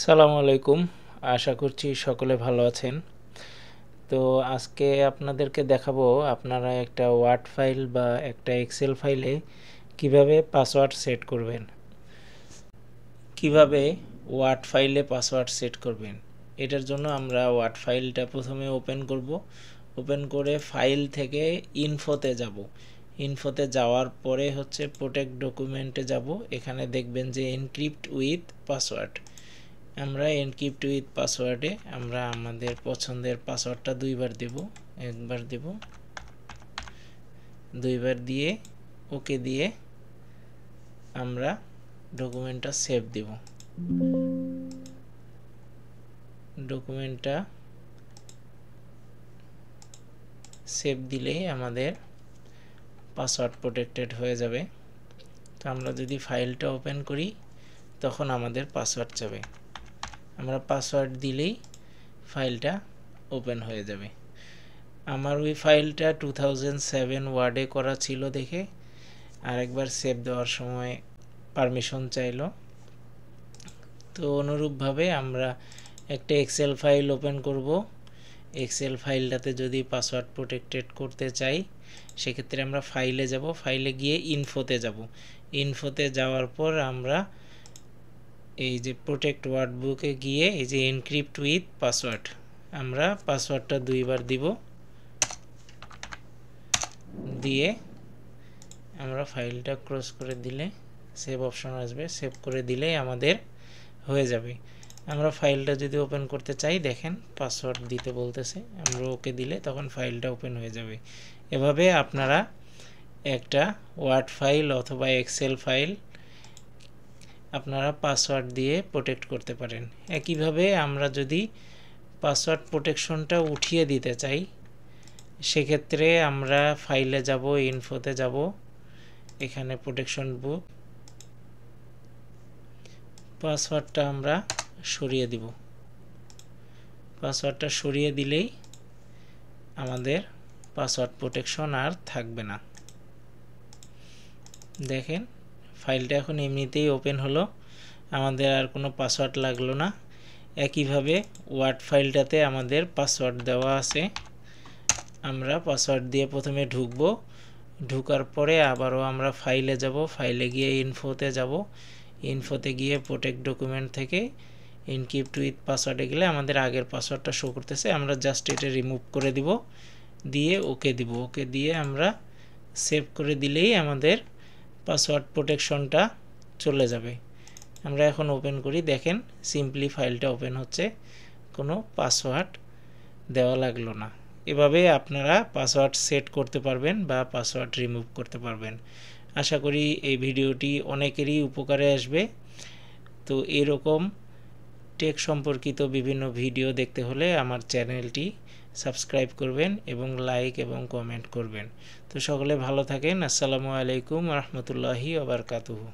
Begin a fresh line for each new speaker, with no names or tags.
সালামু আলাইকুম। আশা করছি সকলে ভালো আছেন। তো আজকে আপনাদেরকে দেখাবো আপনারা একটা ওয়ার্ড ফাইল বা একটা এক্সেল ফাইলে কিভাবে পাসওয়ার্ড সেট করবেন। কিভাবে ওয়ার্ড ফাইলে পাসওয়ার্ড সেট করবেন, এটার জন্য আমরা ওয়ার্ড ফাইলটা প্রথমে ওপেন করব। ওপেন করে ফাইল থেকে ইনফোতে যাব। ইনফোতে যাওয়ার পরে হচ্ছে প্রোটেক্ট ডকুমেন্টে যাব। এখানে দেখবেন যে এনক্রিপ্ট উইথ পাসওয়ার্ড। আমরা এনক্রিপ্ট উইথ পাসওয়ার্ডে আমরা আমাদের পছন্দের পাসওয়ার্ডটা দুইবার দেব। একবার দেব, দুইবার দিয়ে ওকে দিয়ে আমরা ডকুমেন্টটা সেভ দেব। ডকুমেন্টটা সেভ দিলেই আমাদের পাসওয়ার্ড প্রোটেক্টেড হয়ে যাবে। তো আমরা যদি ফাইলটা ওপেন করি তখন আমাদের পাসওয়ার্ড যাবে। আমরা পাসওয়ার্ড দিলেই ফাইলটা ওপেন হয়ে যাবে। আমার ওই ফাইলটা 2007 ওয়ার্ডে করা ছিল দেখে আরেকবার সেভ দেওয়ার সময় পারমিশন চাইলো। তো অনুরূপভাবে আমরা একটা এক্সেল ফাইল ওপেন করব। এক্সেল ফাইলটাতে যদি পাসওয়ার্ড প্রোটেক্টেড করতে চাই সেক্ষেত্রে আমরা ফাইলে যাব। ফাইলে গিয়ে ইনফোতে যাব। ইনফোতে যাওয়ার পর আমরা এই যে প্রোটেক্ট ওয়ার্ড বুকে গিয়ে এই যে এনক্রিপ্ট উইথ পাসওয়ার্ড, আমরা পাসওয়ার্ডটা দুইবার দিব। দিয়ে আমরা ফাইলটা ক্লোজ করে দিলে সেভ অপশন আসবে। সেভ করে দিলেই আমাদের হয়ে যাবে। আমরা ফাইলটা যদি ওপেন করতে চাই দেখেন পাসওয়ার্ড দিতে বলতেছে, আমরা ওকে দিলে তখন ফাইলটা ওপেন হয়ে যাবে। এভাবে আপনারা একটা ওয়ার্ড ফাইল অথবা এক্সেল ফাইল আপনারা পাসওয়ার্ড দিয়ে প্রোটেক্ট করতে পারেন। একইভাবে আমরা যদি পাসওয়ার্ড প্রোটেকশনটা উঠিয়ে দিতে চাই সেক্ষেত্রে আমরা ফাইলে যাব, ইনফোতে যাব, এখানে প্রোটেকশন বুক, পাসওয়ার্ডটা আমরা সরিয়ে দিব। পাসওয়ার্ডটা সরিয়ে দিলেই আমাদের পাসওয়ার্ড প্রোটেকশন আর থাকবে না। দেখেন ফাইলটা এখন এমনিতেই ওপেন হলো, আমাদের আর কোনো পাসওয়ার্ড লাগলো না। একইভাবে ওয়ার্ড ফাইলটাতে আমাদের পাসওয়ার্ড দেওয়া আছে। আমরা পাসওয়ার্ড দিয়ে প্রথমে ঢুকবো। ঢুকার পরে আবারও আমরা ফাইলে যাব। ফাইলে গিয়ে ইনফোতে যাব। ইনফোতে গিয়ে প্রোটেক্ট ডকুমেন্ট থেকে এনক্রিপ্ট উইথ পাসওয়ার্ডে গেলে আমাদের আগের পাসওয়ার্ডটা শো করতেছে। আমরা জাস্ট এটা রিমুভ করে দিব, দিয়ে ওকে দিব। ওকে দিয়ে আমরা সেভ করে দিলেই আমাদের পাসওয়ার্ড প্রোটেকশনটা চলে যাবে। আমরা এখন ওপেন করি, দেখেন সিম্পলি ফাইলটা ওপেন হচ্ছে, কোনো পাসওয়ার্ড দেওয়া লাগলো না। এভাবে আপনারা পাসওয়ার্ড সেট করতে পারবেন বা পাসওয়ার্ড রিমুভ করতে পারবেন। আশা করি এই ভিডিওটি অনেকেরই উপকারে আসবে। তো এরকম টেক সম্পর্কিত বিভিন্ন ভিডিও দেখতে হলে আমার চ্যানেলটি সাবস্ক্রাইব করবেন এবং লাইক এবং কমেন্ট করবেন। তো সকলে ভালো থাকেন। আসসালামু আলাইকুম রহমতুল্লাহি ওয়া বারাকাতুহু।